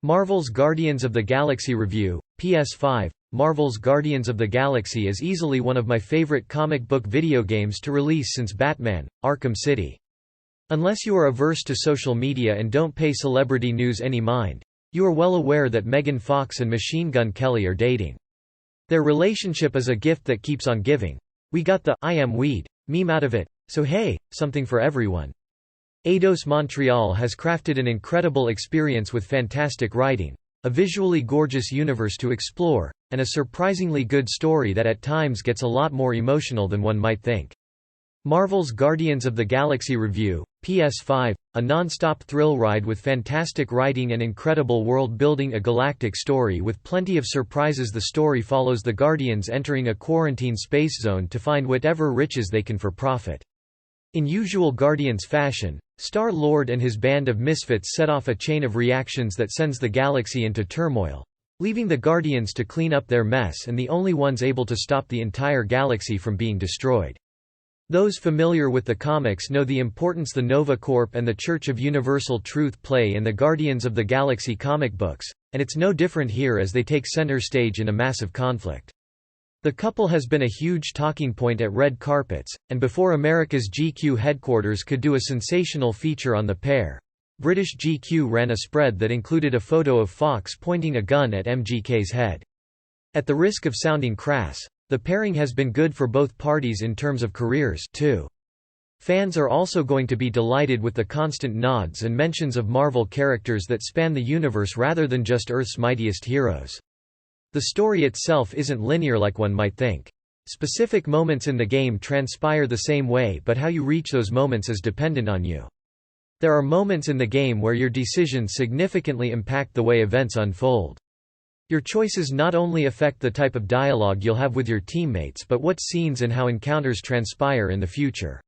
Marvel's Guardians of the Galaxy Review, PS5. Marvel's Guardians of the Galaxy is easily one of my favorite comic book video games to release since Batman: Arkham City. Unless you are averse to social media and don't pay celebrity news any mind, you are well aware that Megan Fox and Machine Gun Kelly are dating. Their relationship is a gift that keeps on giving. We got the "I am weed" meme out of it, so hey, something for everyone. Eidos Montreal has crafted an incredible experience with fantastic writing, a visually gorgeous universe to explore, and a surprisingly good story that at times gets a lot more emotional than one might think. Marvel's Guardians of the Galaxy Review, PS5, a non-stop thrill ride with fantastic writing and incredible world-building, a galactic story with plenty of surprises. The story follows the Guardians entering a quarantine space zone to find whatever riches they can for profit. In usual Guardians fashion, Star-Lord and his band of misfits set off a chain of reactions that sends the galaxy into turmoil, leaving the Guardians to clean up their mess and the only ones able to stop the entire galaxy from being destroyed. Those familiar with the comics know the importance the Nova Corp and the Church of Universal Truth play in the Guardians of the Galaxy comic books, and it's no different here as they take center stage in a massive conflict. The couple has been a huge talking point at red carpets, and before America's GQ headquarters could do a sensational feature on the pair, British GQ ran a spread that included a photo of Fox pointing a gun at MGK's head. At the risk of sounding crass, the pairing has been good for both parties in terms of careers, too. Fans are also going to be delighted with the constant nods and mentions of Marvel characters that span the universe rather than just Earth's mightiest heroes. The story itself isn't linear like one might think. Specific moments in the game transpire the same way, but how you reach those moments is dependent on you. There are moments in the game where your decisions significantly impact the way events unfold. Your choices not only affect the type of dialogue you'll have with your teammates but what scenes and how encounters transpire in the future.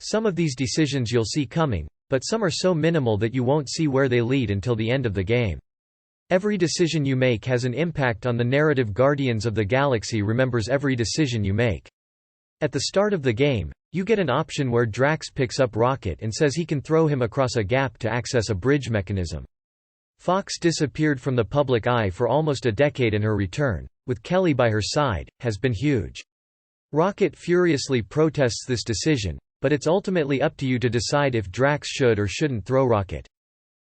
Some of these decisions you'll see coming, but some are so minimal that you won't see where they lead until the end of the game. Every decision you make has an impact on the narrative. Guardians of the Galaxy remembers every decision you make. At the start of the game, you get an option where Drax picks up Rocket and says he can throw him across a gap to access a bridge mechanism. Fox disappeared from the public eye for almost a decade, and her return, with Kelly by her side, has been huge. Rocket furiously protests this decision, but it's ultimately up to you to decide if Drax should or shouldn't throw Rocket.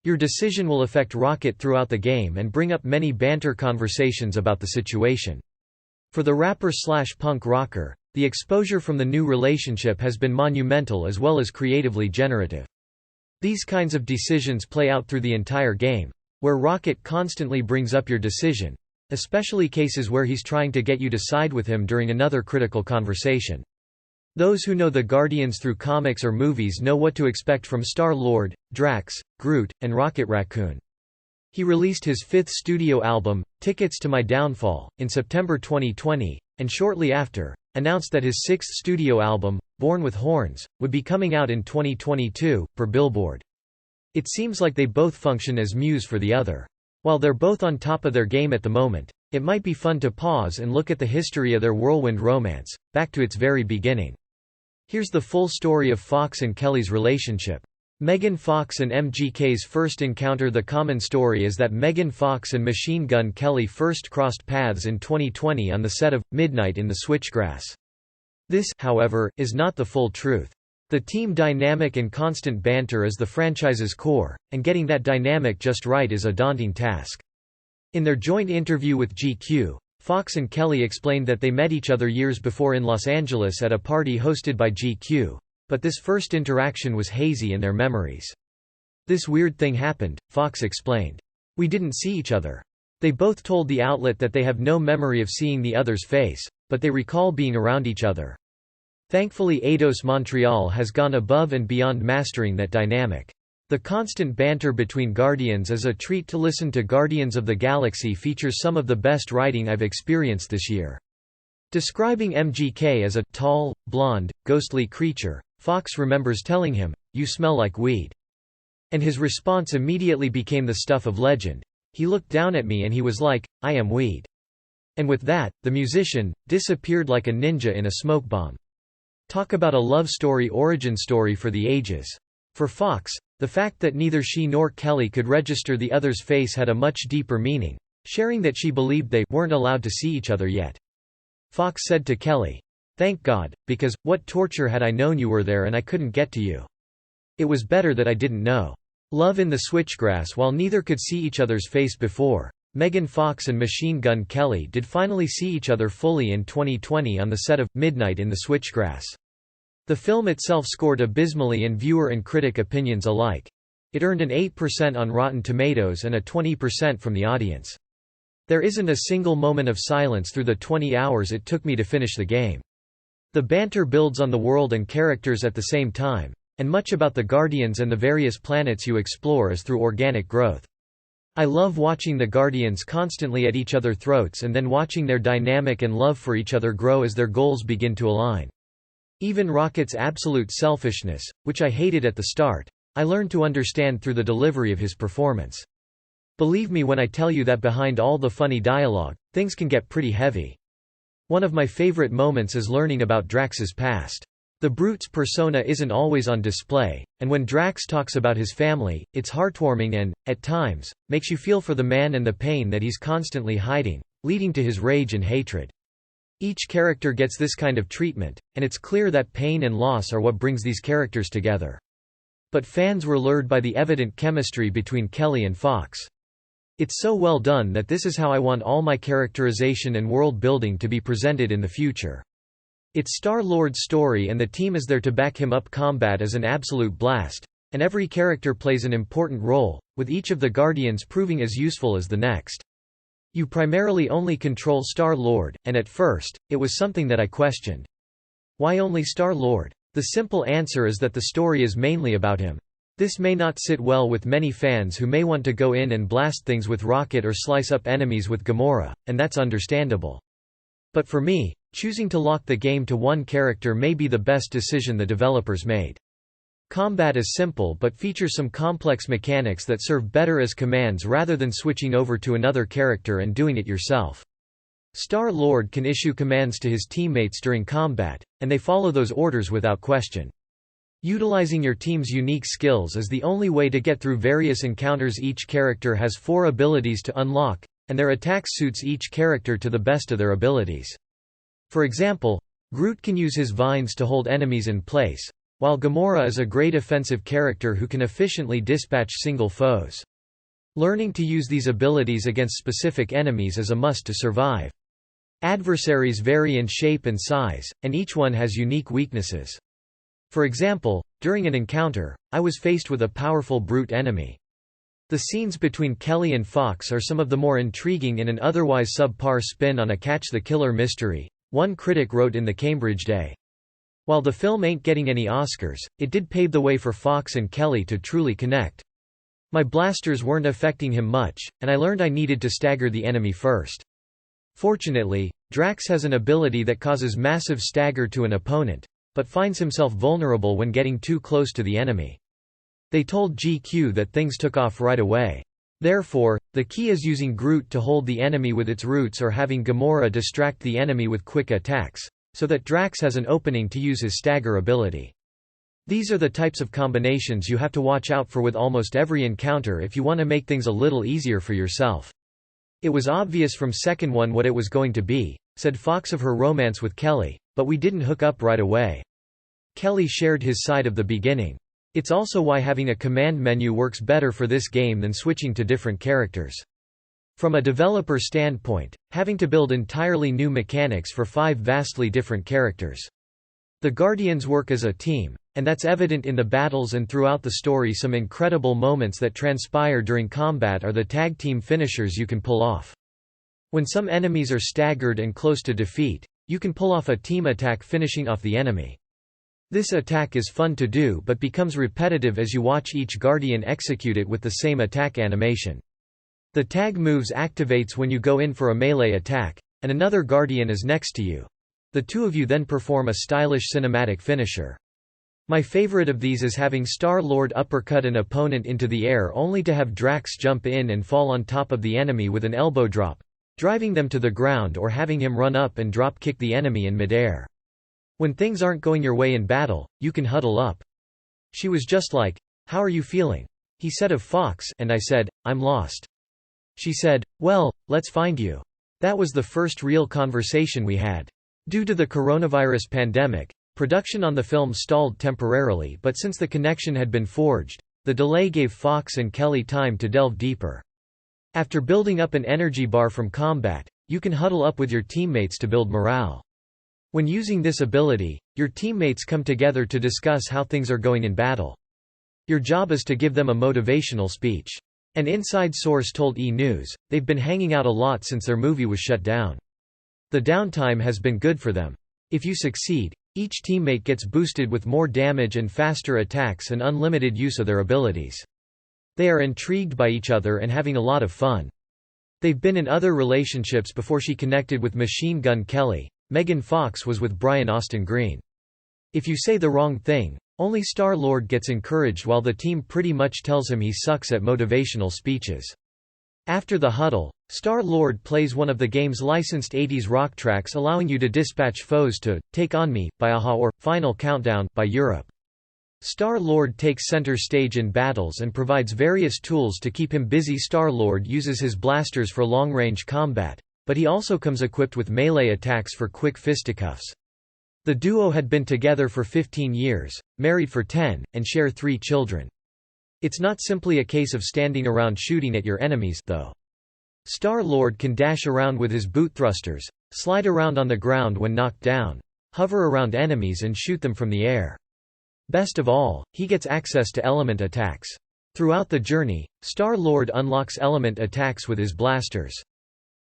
Your decision will affect Rocket throughout the game and bring up many banter conversations about the situation. For the rapper/punk rocker, the exposure from the new relationship has been monumental as well as creatively generative. These kinds of decisions play out through the entire game, where Rocket constantly brings up your decision, especially cases where he's trying to get you to side with him during another critical conversation. Those who know the Guardians through comics or movies know what to expect from Star-Lord, Drax, Groot, and Rocket Raccoon. He released his fifth studio album, Tickets to My Downfall, in September 2020, and shortly after, announced that his sixth studio album, Born with Horns, would be coming out in 2022, per Billboard. It seems like they both function as muse for the other. While they're both on top of their game at the moment, it might be fun to pause and look at the history of their whirlwind romance, back to its very beginning. Here's the full story of Fox and Kelly's relationship. Megan Fox and MGK's first encounter. The common story is that Megan Fox and Machine Gun Kelly first crossed paths in 2020 on the set of Midnight in the Switchgrass. This, however, is not the full truth. The team dynamic and constant banter is the franchise's core, and getting that dynamic just right is a daunting task. In their joint interview with GQ, Fox and Kelly explained that they met each other years before in Los Angeles at a party hosted by GQ, but this first interaction was hazy in their memories. "This weird thing happened," Fox explained. "We didn't see each other." They both told the outlet that they have no memory of seeing the other's face, but they recall being around each other. Thankfully, Eidos Montreal has gone above and beyond mastering that dynamic. The constant banter between Guardians is a treat to listen to. Guardians of the Galaxy features some of the best writing I've experienced this year. Describing MGK as a tall, blonde, ghostly creature, Fox remembers telling him, "You smell like weed." And his response immediately became the stuff of legend. "He looked down at me and he was like, 'I am weed.'" And with that, the musician disappeared like a ninja in a smoke bomb. Talk about a love story origin story for the ages. For Fox, The fact that neither she nor Kelly could register the other's face had a much deeper meaning, sharing that she believed they weren't allowed to see each other yet. Fox said to Kelly, "Thank God, because, what torture had I known you were there and I couldn't get to you. It was better that I didn't know." Love in the Switchgrass. While neither could see each other's face before, Megan Fox and Machine Gun Kelly did finally see each other fully in 2020 on the set of Midnight in the Switchgrass. The film itself scored abysmally in viewer and critic opinions alike. It earned an 8% on Rotten Tomatoes and a 20% from the audience. There isn't a single moment of silence through the 20 hours it took me to finish the game. The banter builds on the world and characters at the same time, and much about the Guardians and the various planets you explore is through organic growth. I love watching the Guardians constantly at each other's throats and then watching their dynamic and love for each other grow as their goals begin to align. Even Rocket's absolute selfishness, which I hated at the start, I learned to understand through the delivery of his performance. Believe me when I tell you that behind all the funny dialogue, things can get pretty heavy. One of my favorite moments is learning about Drax's past. The Brute's persona isn't always on display, and when Drax talks about his family, it's heartwarming and, at times, makes you feel for the man and the pain that he's constantly hiding, leading to his rage and hatred. Each character gets this kind of treatment, and it's clear that pain and loss are what brings these characters together. But fans were lured by the evident chemistry between Kelly and Fox. It's so well done that this is how I want all my characterization and world building to be presented in the future. It's Star-Lord's story and the team is there to back him up. Combat is an absolute blast, and every character plays an important role, with each of the Guardians proving as useful as the next. You primarily only control Star-Lord, and at first, it was something that I questioned. Why only Star-Lord? The simple answer is that the story is mainly about him. This may not sit well with many fans who may want to go in and blast things with Rocket or slice up enemies with Gamora, and that's understandable. But for me, choosing to lock the game to one character may be the best decision the developers made. Combat is simple but features some complex mechanics that serve better as commands rather than switching over to another character and doing it yourself. Star-Lord can issue commands to his teammates during combat, and they follow those orders without question. Utilizing your team's unique skills is the only way to get through various encounters. Each character has 4 abilities to unlock, and their attack suits each character to the best of their abilities. For example, Groot can use his vines to hold enemies in place, while Gamora is a great offensive character who can efficiently dispatch single foes. Learning to use these abilities against specific enemies is a must to survive. Adversaries vary in shape and size, and each one has unique weaknesses. For example, during an encounter, I was faced with a powerful brute enemy. The scenes between Kelly and Fox are some of the more intriguing in an otherwise subpar spin on a catch-the-killer mystery, one critic wrote in the Cambridge Day. While the film ain't getting any Oscars, it did pave the way for Fox and Kelly to truly connect. My blasters weren't affecting him much, and I learned I needed to stagger the enemy first. Fortunately, Drax has an ability that causes massive stagger to an opponent, but finds himself vulnerable when getting too close to the enemy. They told GQ that things took off right away. Therefore, the key is using Groot to hold the enemy with its roots or having Gamora distract the enemy with quick attacks, so that Drax has an opening to use his stagger ability. These are the types of combinations you have to watch out for with almost every encounter if you want to make things a little easier for yourself. It was obvious from second one what it was going to be, said Fox of her romance with Kelly, but we didn't hook up right away. Kelly shared his side of the beginning. It's also why having a command menu works better for this game than switching to different characters. From a developer standpoint, having to build entirely new mechanics for 5 vastly different characters. The Guardians work as a team, and that's evident in the battles and throughout the story. Some incredible moments that transpire during combat are the tag team finishers you can pull off. When some enemies are staggered and close to defeat, you can pull off a team attack finishing off the enemy. This attack is fun to do but becomes repetitive as you watch each Guardian execute it with the same attack animation. The tag moves activates when you go in for a melee attack, and another Guardian is next to you. The two of you then perform a stylish cinematic finisher. My favorite of these is having Star-Lord uppercut an opponent into the air only to have Drax jump in and fall on top of the enemy with an elbow drop, driving them to the ground, or having him run up and drop kick the enemy in midair. When things aren't going your way in battle, you can huddle up. She was just like, "How are you feeling?" he said of Fox, and I said, "I'm lost." She said, "Well, let's find you." That was the first real conversation we had. Due to the coronavirus pandemic, production on the film stalled temporarily, but since the connection had been forged, the delay gave Fox and Kelly time to delve deeper. After building up an energy bar from combat, you can huddle up with your teammates to build morale. When using this ability, your teammates come together to discuss how things are going in battle. Your job is to give them a motivational speech. An inside source told E! News, they've been hanging out a lot since their movie was shut down. The downtime has been good for them. If you succeed, each teammate gets boosted with more damage and faster attacks and unlimited use of their abilities. They are intrigued by each other and having a lot of fun. They've been in other relationships before she connected with Machine Gun Kelly. Megan Fox was with Brian Austin Green. If you say the wrong thing, only Star-Lord gets encouraged while the team pretty much tells him he sucks at motivational speeches. After the huddle, Star-Lord plays one of the game's licensed 80s rock tracks, allowing you to dispatch foes to Take On Me by a-ha or Final Countdown by Europe. Star-Lord takes center stage in battles and provides various tools to keep him busy. Star-Lord uses his blasters for long-range combat, but he also comes equipped with melee attacks for quick fisticuffs. The duo had been together for 15 years, married for 10, and share 3 children. It's not simply a case of standing around shooting at your enemies, though. Star-Lord can dash around with his boot thrusters, slide around on the ground when knocked down, hover around enemies and shoot them from the air. Best of all, he gets access to element attacks. Throughout the journey, Star-Lord unlocks element attacks with his blasters.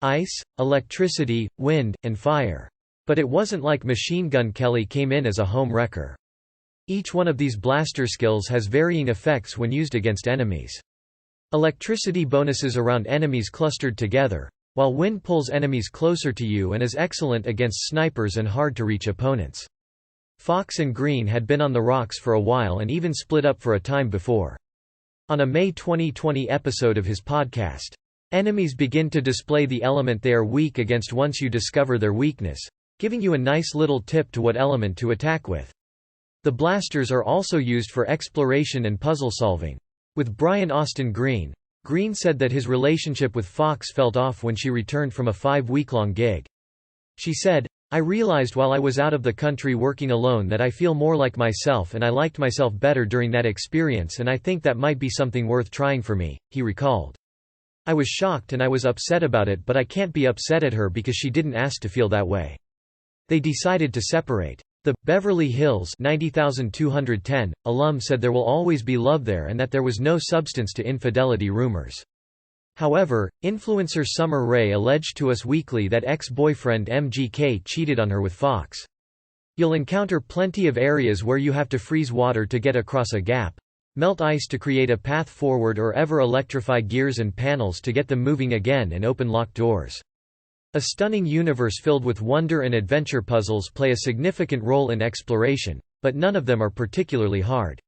Ice, electricity, wind, and fire. But it wasn't like Machine Gun Kelly came in as a home wrecker. Each one of these blaster skills has varying effects when used against enemies. Electricity bonuses around enemies clustered together, while wind pulls enemies closer to you and is excellent against snipers and hard-to-reach opponents. Fox and Green had been on the rocks for a while and even split up for a time before. On a May 2020 episode of his podcast, enemies begin to display the element they are weak against once you discover their weakness, giving you a nice little tip to what element to attack with. The blasters are also used for exploration and puzzle solving. With Brian Austin Green, Green said that his relationship with Fox felt off when she returned from a 5-week-long gig. She said, "I realized while I was out of the country working alone that I feel more like myself and I liked myself better during that experience, and I think that might be something worth trying for me," he recalled. "I was shocked and I was upset about it, but I can't be upset at her because she didn't ask to feel that way." They decided to separate. The Beverly Hills 90,210 alum said there will always be love there and that there was no substance to infidelity rumors. However, influencer Summer Rae alleged to Us Weekly that ex-boyfriend MGK cheated on her with Fox. "You'll encounter plenty of areas where you have to freeze water to get across a gap, melt ice to create a path forward, or ever electrify gears and panels to get them moving again and open locked doors. A stunning universe filled with wonder and adventure. Puzzles play a significant role in exploration, but none of them are particularly hard.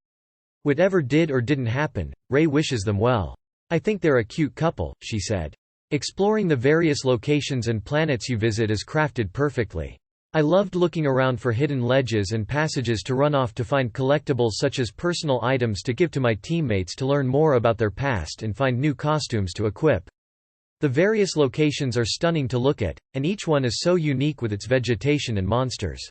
Whatever did or didn't happen, Rae wishes them well. I think they're a cute couple," she said. "Exploring the various locations and planets you visit is crafted perfectly. I loved looking around for hidden ledges and passages to run off to find collectibles such as personal items to give to my teammates to learn more about their past and find new costumes to equip. The various locations are stunning to look at, and each one is so unique with its vegetation and monsters.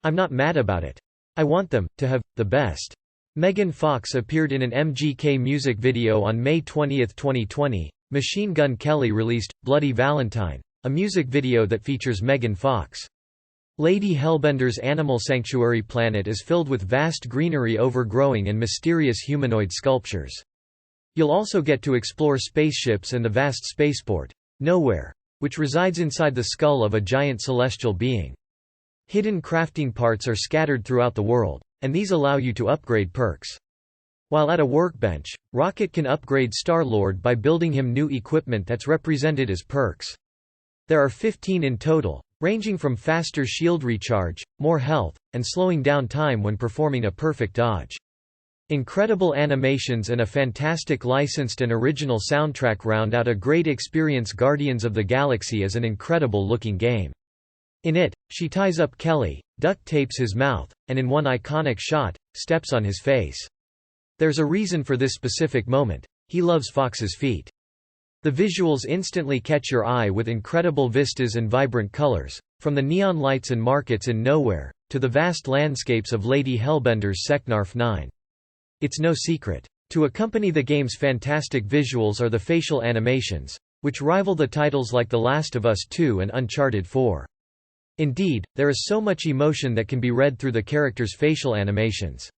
I'm not mad about it. I want them to have the best." Megan Fox appeared in an MGK music video on May 20, 2020. Machine Gun Kelly released Bloody Valentine, a music video that features Megan Fox. Lady Hellbender's animal sanctuary planet is filled with vast greenery overgrowing and mysterious humanoid sculptures. You'll also get to explore spaceships and the vast spaceport, Nowhere, which resides inside the skull of a giant celestial being. Hidden crafting parts are scattered throughout the world, and these allow you to upgrade perks. While at a workbench, Rocket can upgrade Star-Lord by building him new equipment that's represented as perks. There are 15 in total, ranging from faster shield recharge, more health, and slowing down time when performing a perfect dodge. Incredible animations and a fantastic licensed and original soundtrack round out a great experience. Guardians of the Galaxy is an incredible-looking game. In it, she ties up Kelly, duct tapes his mouth, and in one iconic shot, steps on his face. There's a reason for this specific moment. He loves Fox's feet. The visuals instantly catch your eye with incredible vistas and vibrant colors, from the neon lights and markets in Nowhere, to the vast landscapes of Lady Hellbender's Seknarf 9. It's no secret. To accompany the game's fantastic visuals are the facial animations, which rival the titles like The Last of Us 2 and Uncharted 4. Indeed, there is so much emotion that can be read through the characters' facial animations.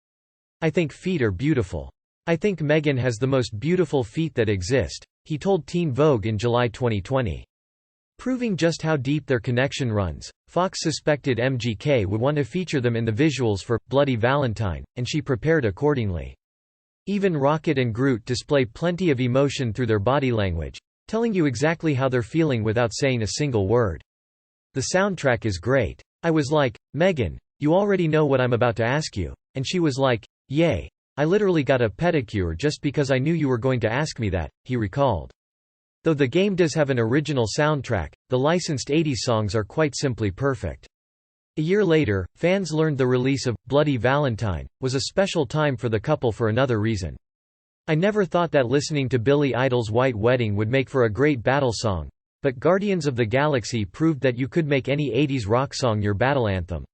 I think feet are beautiful. I think Megan has the most beautiful feet that exist, he told Teen Vogue in July 2020. Proving just how deep their connection runs, Fox suspected MGK would want to feature them in the visuals for Bloody Valentine, and she prepared accordingly. Even Rocket and Groot display plenty of emotion through their body language, telling you exactly how they're feeling without saying a single word. The soundtrack is great. I was like, Megan, you already know what I'm about to ask you, and she was like, yay. I literally got a pedicure just because I knew you were going to ask me that, he recalled. Though the game does have an original soundtrack, the licensed 80s songs are quite simply perfect. A year later, fans learned the release of Bloody Valentine was a special time for the couple for another reason. I never thought that listening to Billy Idol's White Wedding would make for a great battle song, but Guardians of the Galaxy proved that you could make any 80s rock song your battle anthem.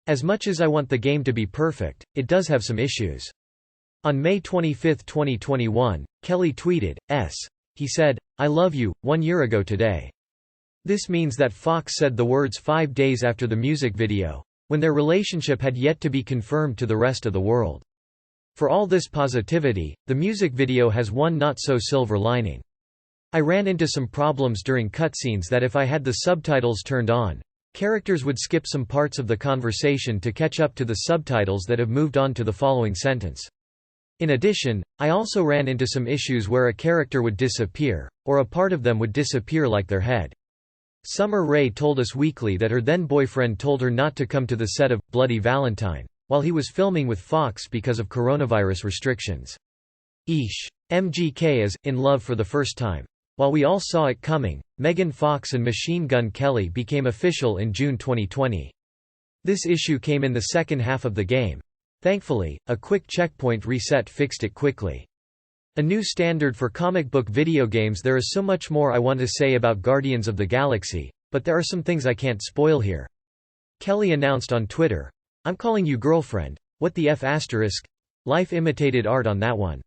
As much as I want the game to be perfect, it does have some issues. On May 25, 2021, Kelly tweeted, he said, I love you, 1 year ago today. This means that Fox said the words 5 days after the music video, when their relationship had yet to be confirmed to the rest of the world. For all this positivity, the music video has one not-so-silver lining. I ran into some problems during cutscenes that if I had the subtitles turned on, characters would skip some parts of the conversation to catch up to the subtitles that have moved on to the following sentence. In addition, I also ran into some issues where a character would disappear, or a part of them would disappear like their head. Summer Rae told Us Weekly that her then-boyfriend told her not to come to the set of Bloody Valentine, while he was filming with Fox because of coronavirus restrictions. MGK is in love for the first time. While we all saw it coming, Megan Fox and Machine Gun Kelly became official in June 2020. This issue came in the second half of the game. Thankfully, a quick checkpoint reset fixed it quickly. A new standard for comic book video games. There is so much more I want to say about Guardians of the Galaxy, but there are some things I can't spoil here. Kelly announced on Twitter, I'm calling you girlfriend, what the F***? Life imitated art on that one.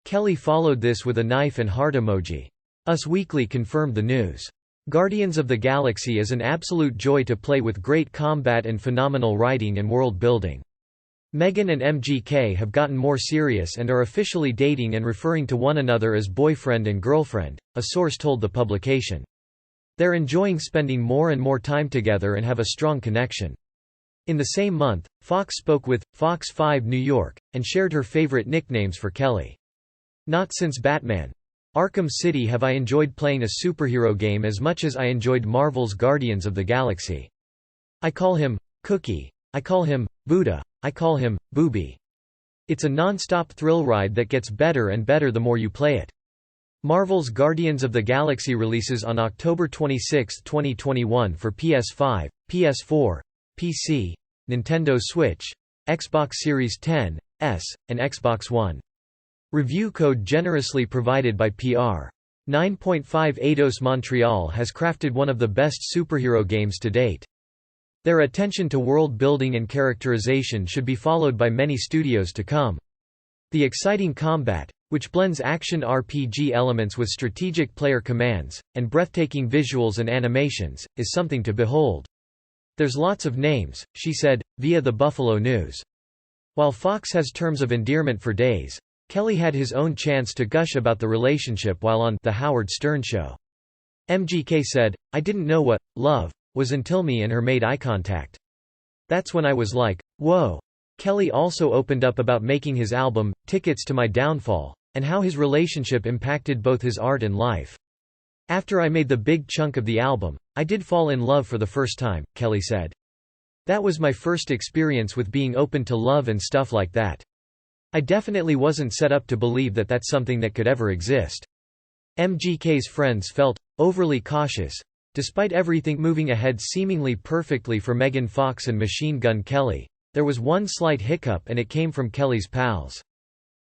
Kelly followed this with a knife and heart emoji. Us Weekly confirmed the news. Guardians of the Galaxy is an absolute joy to play with great combat and phenomenal writing and world building. Megan and MGK have gotten more serious and are officially dating and referring to one another as boyfriend and girlfriend, a source told the publication. They're enjoying spending more and more time together and have a strong connection. In the same month, Fox spoke with Fox 5 New York, and shared her favorite nicknames for Kelly. Not since Batman. Arkham City have I enjoyed playing a superhero game as much as I enjoyed Marvel's Guardians of the Galaxy. I call him Cookie. I call him Buddha. I call him Booby. It's a non-stop thrill ride that gets better and better the more you play it. Marvel's Guardians of the Galaxy releases on October 26, 2021 for PS5, PS4, PC, Nintendo Switch, Xbox Series X, S, and Xbox One. Review code generously provided by PR. 9.5 Eidos Montreal has crafted one of the best superhero games to date. Their attention to world building and characterization should be followed by many studios to come. The exciting combat, which blends action RPG elements with strategic player commands, and breathtaking visuals and animations, is something to behold. There's lots of names, she said, via the Buffalo News. While Fox has terms of endearment for days, Kelly had his own chance to gush about the relationship while on The Howard Stern Show. MGK said, I didn't know what love was until me and her made eye contact. That's when I was like, whoa. Kelly also opened up about making his album, Tickets to My Downfall, and how his relationship impacted both his art and life. After I made the big chunk of the album, I did fall in love for the first time, Kelly said. That was my first experience with being open to love and stuff like that. I definitely wasn't set up to believe that that's something that could ever exist. MGK's friends felt overly cautious. Despite everything moving ahead seemingly perfectly for Megan Fox and Machine Gun Kelly, there was one slight hiccup and it came from Kelly's pals.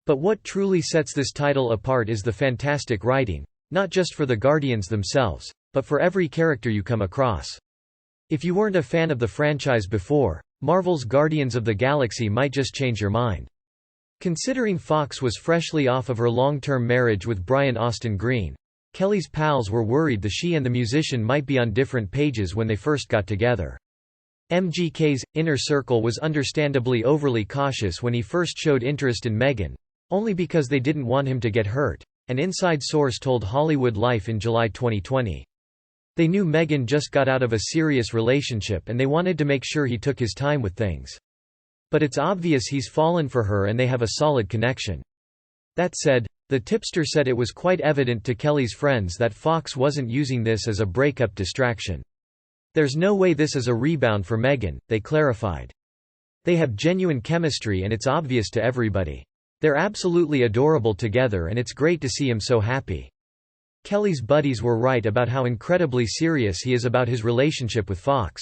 But what truly sets this title apart is the fantastic writing, not just for the Guardians themselves, but for every character you come across. If you weren't a fan of the franchise before, Marvel's Guardians of the Galaxy might just change your mind. Considering Fox was freshly off of her long-term marriage with Brian Austin Green, Kelly's pals were worried that she and the musician might be on different pages when they first got together. MGK's inner circle was understandably overly cautious when he first showed interest in Meghan, only because they didn't want him to get hurt, an inside source told Hollywood Life in July 2020. They knew Meghan just got out of a serious relationship and they wanted to make sure he took his time with things. But it's obvious he's fallen for her and they have a solid connection. That said, the tipster said it was quite evident to Kelly's friends that Fox wasn't using this as a breakup distraction. There's no way this is a rebound for Meghan, they clarified. They have genuine chemistry and it's obvious to everybody. They're absolutely adorable together and it's great to see him so happy. Kelly's buddies were right about how incredibly serious he is about his relationship with Fox.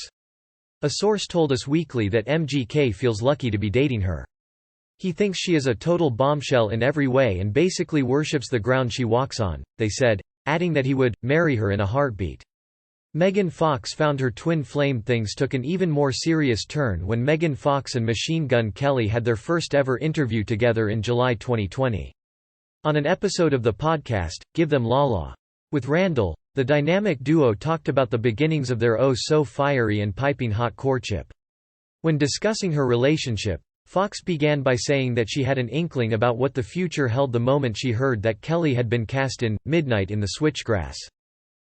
A source told Us Weekly that MGK feels lucky to be dating her. He thinks she is a total bombshell in every way and basically worships the ground she walks on, they said, adding that he would marry her in a heartbeat. Megan Fox found her twin flame things took an even more serious turn when Megan Fox and Machine Gun Kelly had their first ever interview together in July 2020. On an episode of the podcast, Give Them Lala. With Randall, the dynamic duo talked about the beginnings of their oh-so-fiery and piping hot courtship. When discussing her relationship, Fox began by saying that she had an inkling about what the future held the moment she heard that Kelly had been cast in Midnight in the Switchgrass.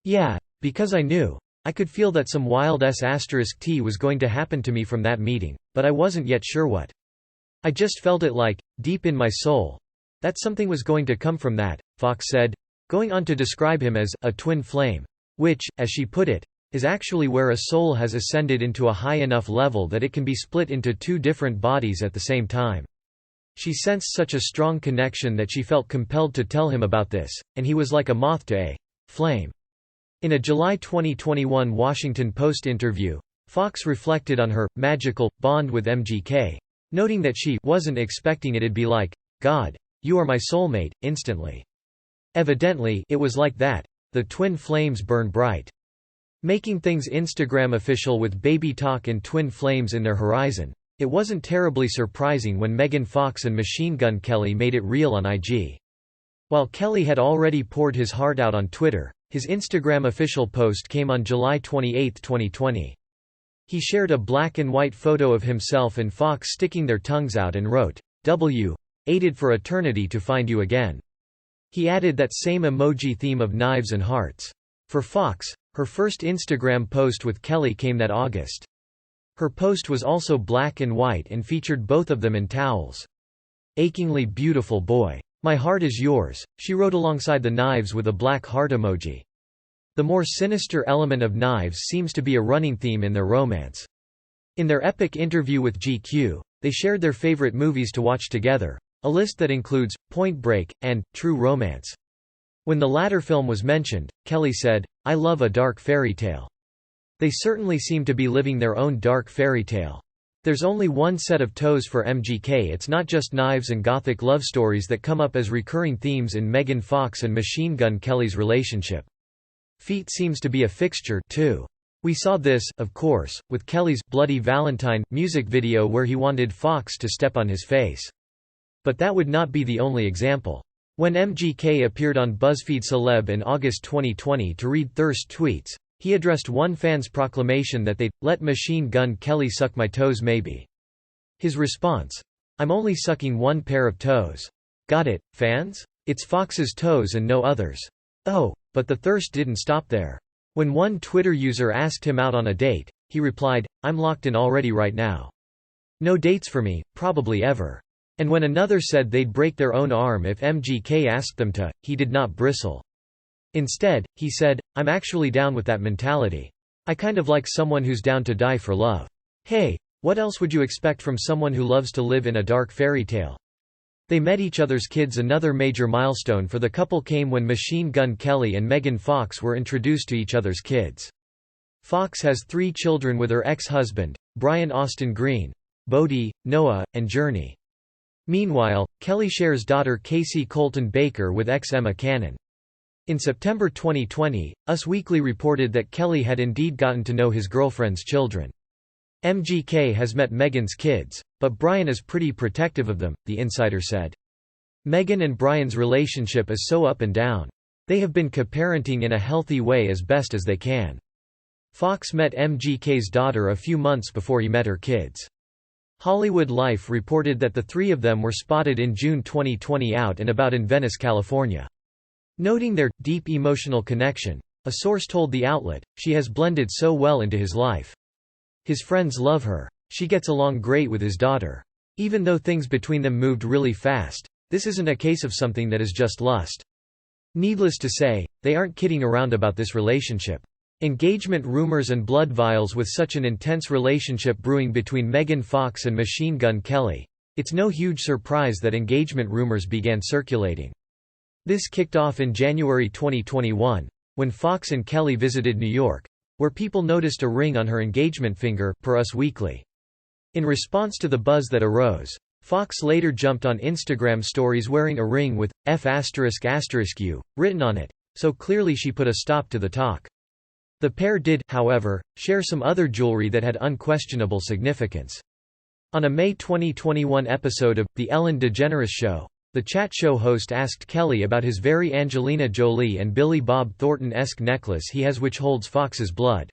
Yeah, because I knew. I could feel that some wild *T was going to happen to me from that meeting, but I wasn't yet sure what. I just felt it like, deep in my soul, that something was going to come from that, Fox said, going on to describe him as a twin flame, which, as she put it, is actually where a soul has ascended into a high enough level that it can be split into two different bodies at the same time. She sensed such a strong connection that she felt compelled to tell him about this, and he was like a moth to a flame. In a July 2021 Washington Post interview, Fox reflected on her magical bond with MGK, noting that she wasn't expecting it'd be like, "God, you are my soulmate," instantly. Evidently, it was like that. The twin flames burn bright. Making things Instagram official with baby talk and twin flames in their horizon, it wasn't terribly surprising when Megan Fox and Machine Gun Kelly made it real on IG. While Kelly had already poured his heart out on Twitter, his Instagram official post came on July 28, 2020. He shared a black and white photo of himself and Fox sticking their tongues out and wrote, "Waited for eternity to find you again." He added that same emoji theme of knives and hearts. For Fox, her first Instagram post with Kelly came that August. Her post was also black and white and featured both of them in towels. "Achingly beautiful boy. My heart is yours," she wrote alongside the knives with a black heart emoji. The more sinister element of knives seems to be a running theme in their romance. In their epic interview with GQ, they shared their favorite movies to watch together, a list that includes Point Break and True Romance. When the latter film was mentioned, Kelly said, "I love a dark fairy tale." They certainly seem to be living their own dark fairy tale. There's only one set of toes for MGK. It's not just knives and gothic love stories that come up as recurring themes in Megan Fox and Machine Gun Kelly's relationship. Feet seems to be a fixture, too. We saw this, of course, with Kelly's Bloody Valentine music video where he wanted Fox to step on his face. But that would not be the only example. When MGK appeared on BuzzFeed Celeb in August 2020 to read thirst tweets, he addressed one fan's proclamation that they'd let Machine Gun Kelly suck my toes maybe. His response? "I'm only sucking one pair of toes. Got it, fans? It's Fox's toes and no others." Oh, but the thirst didn't stop there. When one Twitter user asked him out on a date, he replied, "I'm locked in already right now. No dates for me, probably ever." And when another said they'd break their own arm if MGK asked them to, he did not bristle. Instead, he said, "I'm actually down with that mentality. I kind of like someone who's down to die for love. Hey, what else would you expect from someone who loves to live in a dark fairy tale?" They met each other's kids. Another major milestone for the couple came when Machine Gun Kelly and Megan Fox were introduced to each other's kids. Fox has 3 children with her ex-husband, Brian Austin Green, Bodhi, Noah, and Journey. Meanwhile, Kelly shares daughter Casey Colton Baker with ex-Emma Cannon. In September 2020, Us Weekly reported that Kelly had indeed gotten to know his girlfriend's children. MGK has met Meghan's kids, but Brian is pretty protective of them, the insider said. Meghan and Brian's relationship is so up and down. They have been co-parenting in a healthy way as best as they can. Fox met MGK's daughter a few months before he met her kids. Hollywood Life reported that the three of them were spotted in June 2020 out and about in Venice, California. Noting their deep emotional connection, a source told the outlet, "She has blended so well into his life. His friends love her. She gets along great with his daughter. Even though things between them moved really fast, this isn't a case of something that is just lust." Needless to say, they aren't kidding around about this relationship. Engagement rumors and blood vials. With such an intense relationship brewing between Megan Fox and Machine Gun Kelly, it's no huge surprise that engagement rumors began circulating. This kicked off in January 2021, when Fox and Kelly visited New York, where people noticed a ring on her engagement finger, per Us Weekly. In response to the buzz that arose, Fox later jumped on Instagram stories wearing a ring with F***U written on it, so clearly she put a stop to the talk. The pair did, however, share some other jewelry that had unquestionable significance. On a May 2021 episode of The Ellen DeGeneres Show, the chat show host asked Kelly about his very Angelina Jolie and Billy Bob Thornton-esque necklace he has, which holds Fox's blood.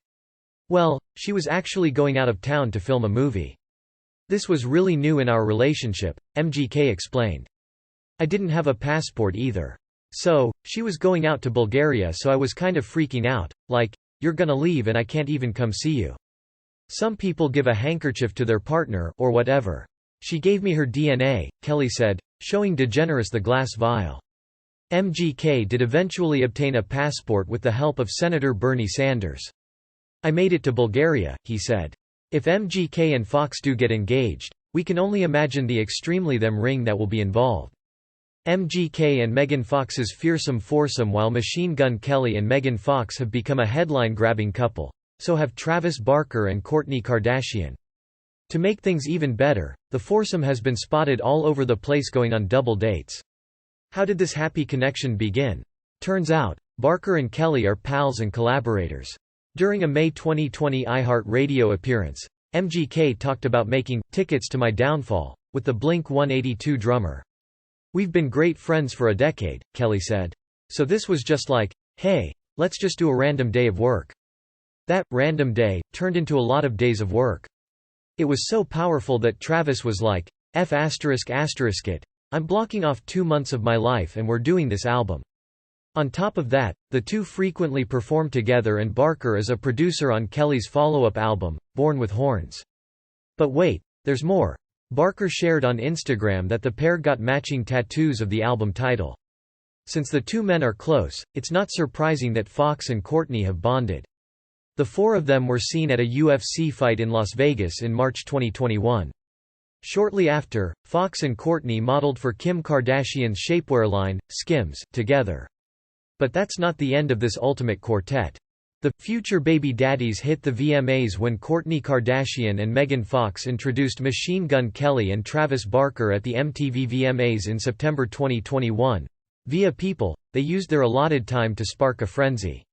"Well, she was actually going out of town to film a movie. This was really new in our relationship," MGK explained. "I didn't have a passport either. So, she was going out to Bulgaria, so I was kind of freaking out, like, you're gonna leave and I can't even come see you. Some people give a handkerchief to their partner or whatever. She gave me her DNA," Kelly said, showing DeGeneres the glass vial. MGK did eventually obtain a passport with the help of Senator Bernie Sanders. "I made it to Bulgaria," he said. If MGK and Fox do get engaged, we can only imagine the extremely them ring that will be involved. MGK and Megan Fox's fearsome foursome. While Machine Gun Kelly and Megan Fox have become a headline-grabbing couple, so have Travis Barker and Kourtney Kardashian. To make things even better, the foursome has been spotted all over the place going on double dates. How did this happy connection begin? Turns out, Barker and Kelly are pals and collaborators. During a May 2020 iHeartRadio appearance, MGK talked about making "Tickets to My Downfall" with the Blink-182 drummer. "We've been great friends for a decade," Kelly said. "So this was just like, hey, let's just do a random day of work." That random day turned into a lot of days of work. It was so powerful that Travis was like, F***it, I'm blocking off 2 months of my life and we're doing this album. On top of that, the two frequently perform together, and Barker is a producer on Kelly's follow-up album, Born with Horns. But wait, there's more. Barker shared on Instagram that the pair got matching tattoos of the album title. Since the two men are close, it's not surprising that Fox and Kourtney have bonded. The four of them were seen at a UFC fight in Las Vegas in March 2021. Shortly after, Fox and Kourtney modeled for Kim Kardashian's shapewear line, Skims, together. But that's not the end of this ultimate quartet. The future baby daddies hit the VMAs when Kourtney Kardashian and Megan Fox introduced Machine Gun Kelly and Travis Barker at the MTV VMAs in September 2021. Via People, they used their allotted time to spark a frenzy.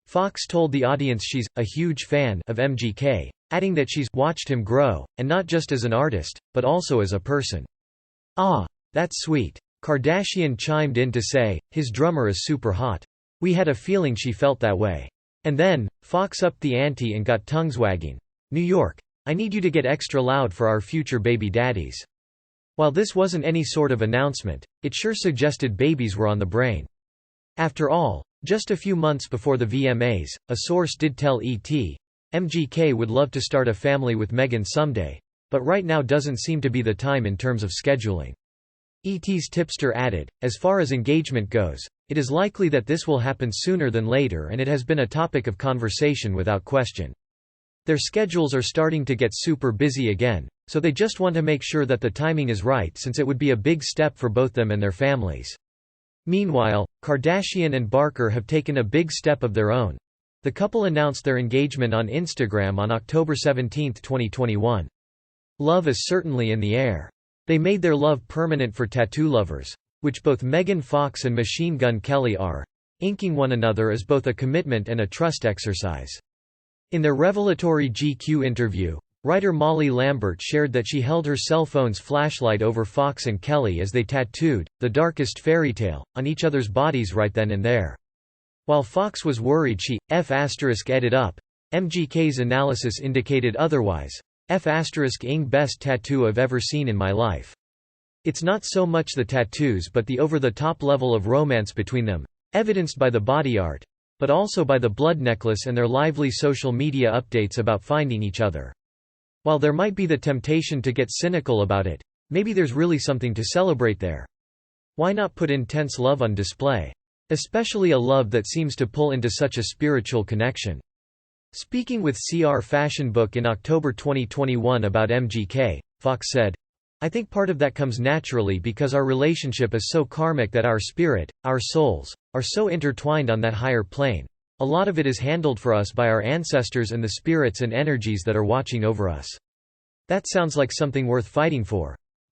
Fox told the audience she's a huge fan of MGK, adding that she's watched him grow, and not just as an artist, but also as a person. "Ah, that's sweet." Kardashian chimed in to say, "His drummer is super hot. We had a feeling she felt that way." And then, Fox upped the ante and got tongues wagging. "New York, I need you to get extra loud for our future baby daddies." While this wasn't any sort of announcement, it sure suggested babies were on the brain. After all, just a few months before the VMAs, a source did tell ET, MGK would love to start a family with Megan someday, but right now doesn't seem to be the time in terms of scheduling. ET's tipster added, "As far as engagement goes, it is likely that this will happen sooner than later, and it has been a topic of conversation without question. Their schedules are starting to get super busy again, so they just want to make sure that the timing is right, since it would be a big step for both them and their families." Meanwhile, Kardashian and Barker have taken a big step of their own. The couple announced their engagement on Instagram on October 17, 2021. Love is certainly in the air. They made their love permanent for tattoo lovers, which both Megan Fox and Machine Gun Kelly are. Inking one another is both a commitment and a trust exercise. In their revelatory GQ interview, writer Molly Lambert shared that she held her cell phone's flashlight over Fox and Kelly as they tattooed "The Darkest Fairy Tale" on each other's bodies right then and there. While Fox was worried she ***ed up, MGK's analysis indicated otherwise. ***ing best tattoo I've ever seen in my life. It's not so much the tattoos but the over-the-top level of romance between them, evidenced by the body art, but also by the blood necklace and their lively social media updates about finding each other. While there might be the temptation to get cynical about it, maybe there's really something to celebrate there. Why not put intense love on display? Especially a love that seems to pull into such a spiritual connection. Speaking with CR Fashion Book in October 2021 about MGK, Fox said, "I think part of that comes naturally because our relationship is so karmic that our spirit, our souls, are so intertwined on that higher plane. A lot of it is handled for us by our ancestors and the spirits and energies that are watching over us. That sounds like something worth fighting for."